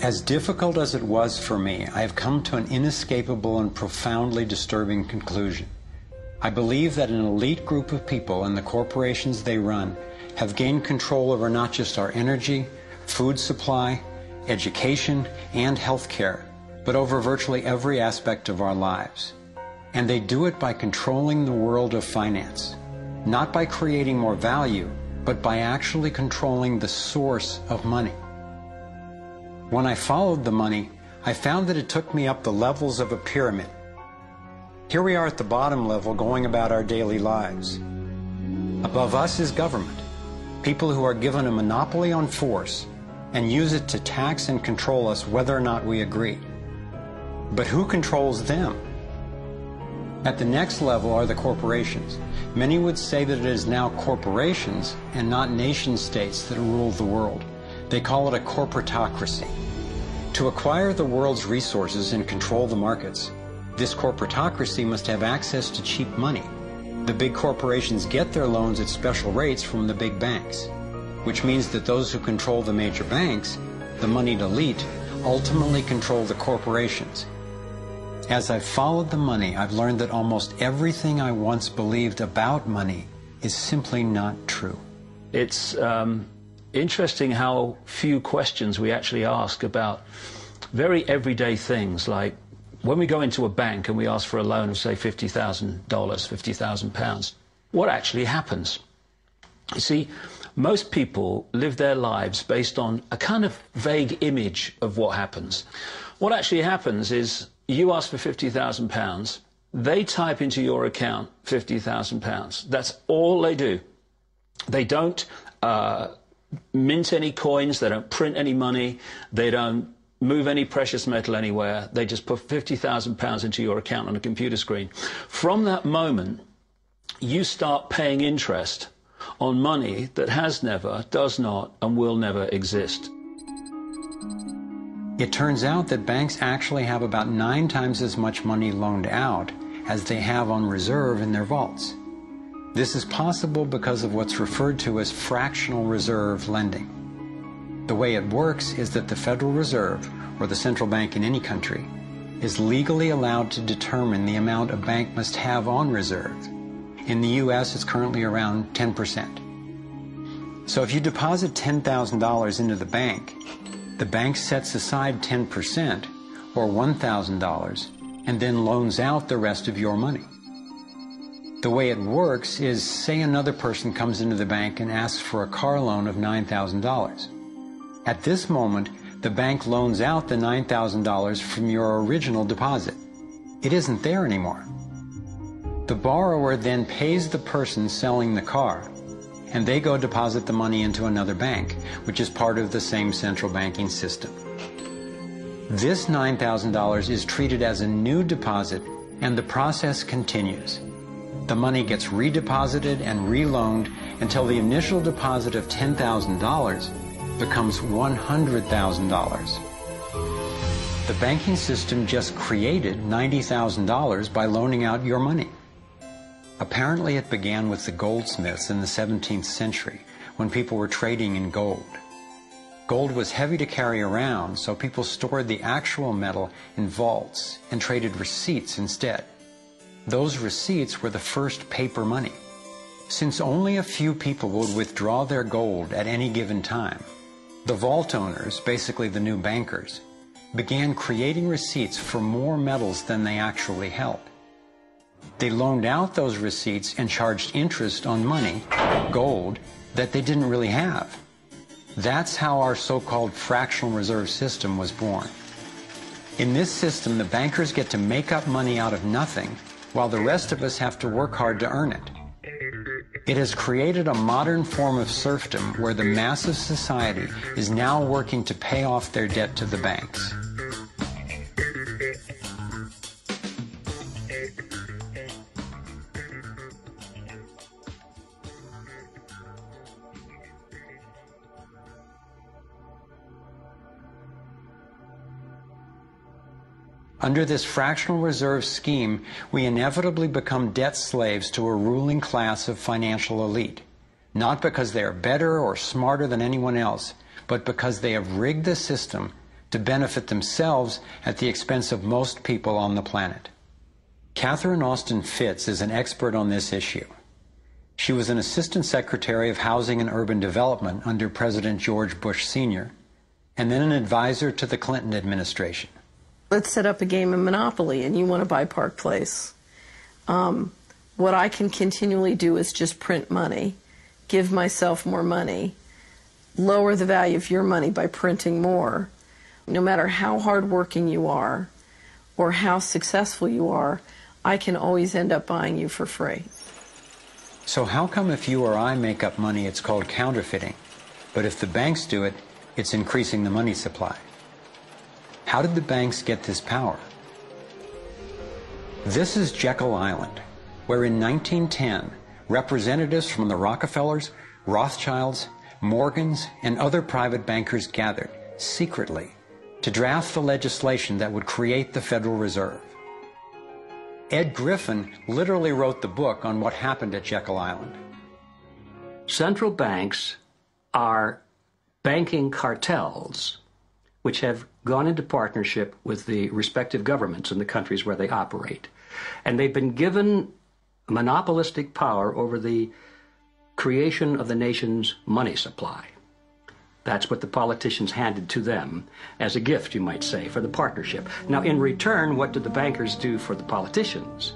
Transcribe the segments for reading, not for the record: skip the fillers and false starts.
As difficult as it was for me, I have come to an inescapable and profoundly disturbing conclusion. I believe that an elite group of people and the corporations they run have gained control over not just our energy, food supply, education, and health care, but over virtually every aspect of our lives. And they do it by controlling the world of finance, not by creating more value, but by actually controlling the source of money. When I followed the money, I found that it took me up the levels of a pyramid. Here we are at the bottom level going about our daily lives. Above us is government, people who are given a monopoly on force and use it to tax and control us whether or not we agree. But who controls them? At the next level are the corporations. Many would say that it is now corporations and not nation states that rule the world. They call it a corporatocracy. To acquire the world's resources and control the markets, this corporatocracy must have access to cheap money. The big corporations get their loans at special rates from the big banks, which means that those who control the major banks, the moneyed elite, ultimately control the corporations. As I've followed the money, I've learned that almost everything I once believed about money is simply not true. It's interesting how few questions we actually ask about very everyday things, like when we go into a bank and we ask for a loan of, say, $50,000, £50,000, what actually happens? You see, most people live their lives based on a kind of vague image of what happens. What actually happens is you ask for £50,000, they type into your account £50,000. That's all they do. They don't mint any coins, they don't print any money, they don't move any precious metal anywhere. They just put £50,000 into your account on a computer screen. From that moment, you start paying interest on money that has never, does not, and will never exist. It turns out that banks actually have about 9 times as much money loaned out as they have on reserve in their vaults. This is possible because of what's referred to as fractional reserve lending. The way it works is that the Federal Reserve, or the central bank in any country, is legally allowed to determine the amount a bank must have on reserve. In the U.S., it's currently around 10%. So if you deposit $10,000 into the bank sets aside 10%, or $1,000, and then loans out the rest of your money. The way it works is, say another person comes into the bank and asks for a car loan of $9,000. At this moment, the bank loans out the $9,000 from your original deposit. It isn't there anymore. The borrower then pays the person selling the car, and they go deposit the money into another bank, which is part of the same central banking system. This $9,000 is treated as a new deposit, and the process continues. The money gets redeposited and reloaned until the initial deposit of $10,000 becomes $100,000. The banking system just created $90,000 by loaning out your money. Apparently it began with the goldsmiths in the 17th century, when people were trading in gold. Gold was heavy to carry around, so people stored the actual metal in vaults and traded receipts instead. Those receipts were the first paper money. Since only a few people would withdraw their gold at any given time, the vault owners, basically the new bankers, began creating receipts for more metals than they actually held. They loaned out those receipts and charged interest on money, gold, that they didn't really have. That's how our so-called fractional reserve system was born. In this system, the bankers get to make up money out of nothing, while the rest of us have to work hard to earn it. It has created a modern form of serfdom where the mass of society is now working to pay off their debt to the banks. Under this fractional reserve scheme, we inevitably become debt slaves to a ruling class of financial elite, not because they are better or smarter than anyone else, but because they have rigged the system to benefit themselves at the expense of most people on the planet. Catherine Austin Fitts is an expert on this issue. She was an Assistant Secretary of Housing and Urban Development under President George Bush Sr., and then an advisor to the Clinton administration. Let's set up a game of Monopoly, and you want to buy Park Place. What I can continually do is just print money, give myself more money, lower the value of your money by printing more. No matter how hardworking you are or how successful you are, I can always end up buying you for free. So how come if you or I make up money, it's called counterfeiting, but if the banks do it, it's increasing the money supply? How did the banks get this power? This is Jekyll Island, where in 1910, representatives from the Rockefellers, Rothschilds, Morgans, and other private bankers gathered secretly to draft the legislation that would create the Federal Reserve. Ed Griffin literally wrote the book on what happened at Jekyll Island. Central banks are banking cartels which have gone into partnership with the respective governments in the countries where they operate. And they've been given monopolistic power over the creation of the nation's money supply. That's what the politicians handed to them as a gift, you might say, for the partnership. Now, in return, what did the bankers do for the politicians?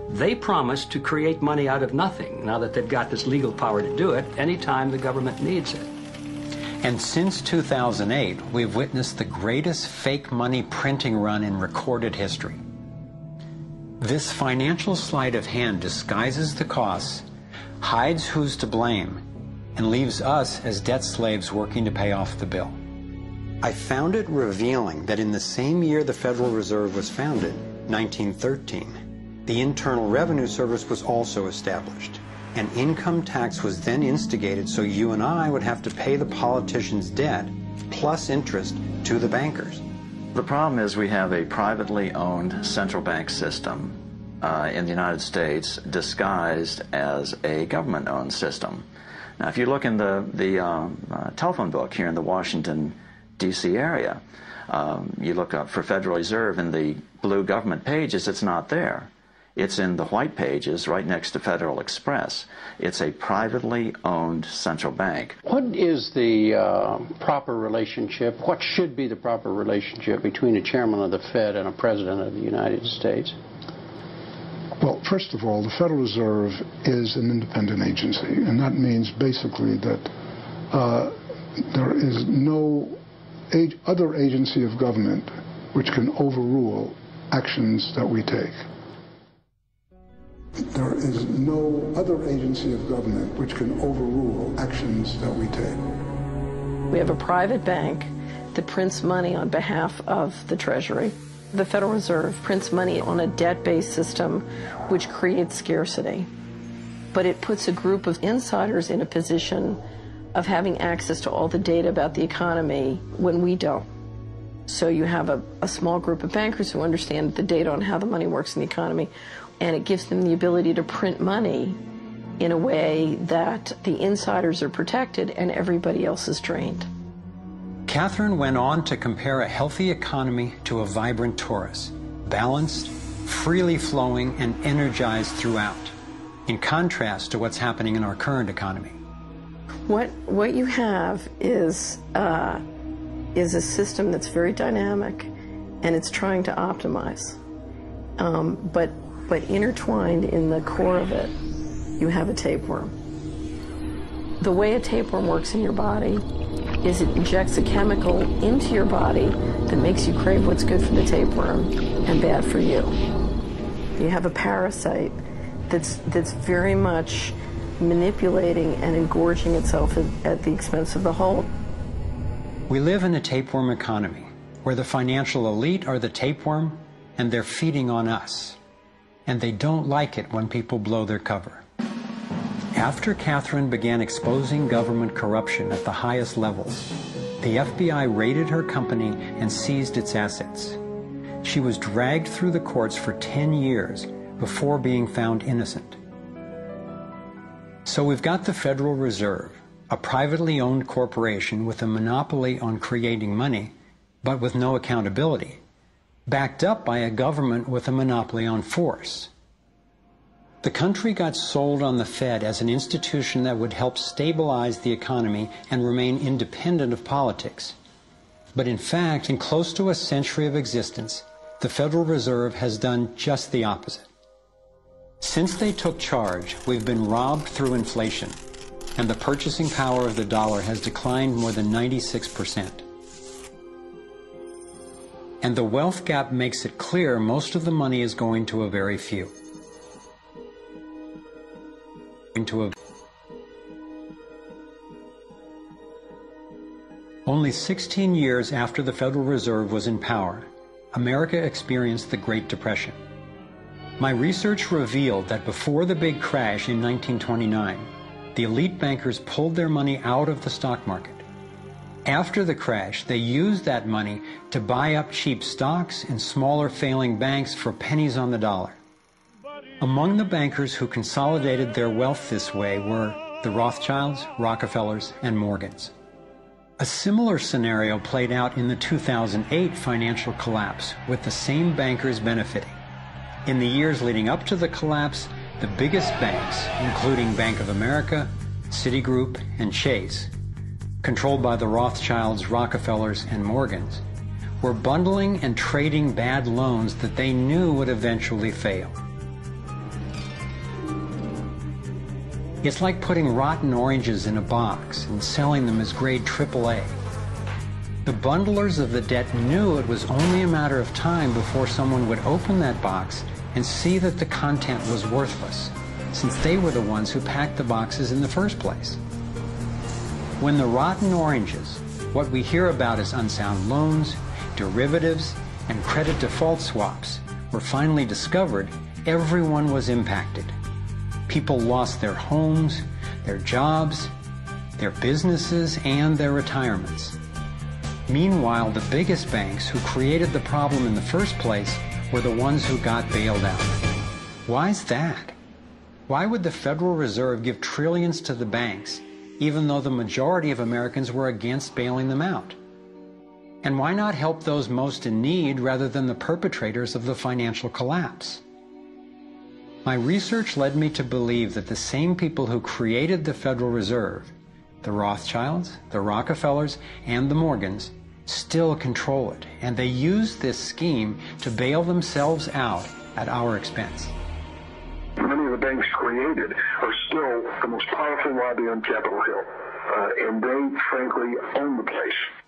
They promised to create money out of nothing, now that they've got this legal power to do it anytime the government needs it. And since 2008, we've witnessed the greatest fake money printing run in recorded history. This financial sleight of hand disguises the costs, hides who's to blame, and leaves us as debt slaves working to pay off the bill. I found it revealing that in the same year the Federal Reserve was founded, 1913, the Internal Revenue Service was also established. An income tax was then instigated so you and I would have to pay the politicians' debt plus interest to the bankers. The problem is we have a privately owned central bank system in the United States disguised as a government-owned system. Now, if you look in the telephone book here in the Washington, D.C. area, you look up for Federal Reserve in the blue government pages, it's not there. It's in the white pages right next to Federal Express. It's a privately owned central bank. What is the proper relationship, what should be the proper relationship between a chairman of the Fed and a president of the United States? Well, first of all, the Federal Reserve is an independent agency, and that means basically that there is no other agency of government which can overrule actions that we take. There is no other agency of government which can overrule actions that we take. We have a private bank that prints money on behalf of the Treasury. The Federal Reserve prints money on a debt-based system which creates scarcity. But it puts a group of insiders in a position of having access to all the data about the economy when we don't. So you have a small group of bankers who understand the data on how the money works in the economy, and it gives them the ability to print money in a way that the insiders are protected and everybody else is drained. Catherine went on to compare a healthy economy to a vibrant torus, balanced, freely flowing, and energized throughout, in contrast to what's happening in our current economy. What you have is a system that's very dynamic, and it's trying to optimize. But intertwined in the core of it, you have a tapeworm. The way a tapeworm works in your body is it injects a chemical into your body that makes you crave what's good for the tapeworm and bad for you. You have a parasite that's very much manipulating and engorging itself at the expense of the whole. We live in a tapeworm economy where the financial elite are the tapeworm and they're feeding on us. And they don't like it when people blow their cover. After Catherine began exposing government corruption at the highest levels, the FBI raided her company and seized its assets. She was dragged through the courts for 10 years before being found innocent. So we've got the Federal Reserve, a privately owned corporation with a monopoly on creating money, but with no accountability, backed up by a government with a monopoly on force. The country got sold on the Fed as an institution that would help stabilize the economy and remain independent of politics. But in fact, in close to a century of existence, the Federal Reserve has done just the opposite. Since they took charge, we've been robbed through inflation, and the purchasing power of the dollar has declined more than 96%. And the wealth gap makes it clear most of the money is going to a very few. Only 16 years after the Federal Reserve was in power, America experienced the Great Depression. My research revealed that before the big crash in 1929, the elite bankers pulled their money out of the stock market. After the crash, they used that money to buy up cheap stocks and smaller failing banks for pennies on the dollar. Among the bankers who consolidated their wealth this way were the Rothschilds, Rockefellers, and Morgans. A similar scenario played out in the 2008 financial collapse, with the same bankers benefiting. In the years leading up to the collapse, the biggest banks, including Bank of America, Citigroup, and Chase, controlled by the Rothschilds, Rockefellers, and Morgans, were bundling and trading bad loans that they knew would eventually fail. It's like putting rotten oranges in a box and selling them as grade AAA. The bundlers of the debt knew it was only a matter of time before someone would open that box and see that the content was worthless, since they were the ones who packed the boxes in the first place. When the rotten oranges, what we hear about as unsound loans, derivatives, and credit default swaps, were finally discovered, everyone was impacted. People lost their homes, their jobs, their businesses, and their retirements. Meanwhile, the biggest banks who created the problem in the first place were the ones who got bailed out. Why's that? Why would the Federal Reserve give trillions to the banks, even though the majority of Americans were against bailing them out? And why not help those most in need rather than the perpetrators of the financial collapse? My research led me to believe that the same people who created the Federal Reserve, the Rothschilds, the Rockefellers, and the Morgans, still control it, and they use this scheme to bail themselves out at our expense. Many of the banks created are still the most powerful lobby on Capitol Hill, and they, frankly, own the place.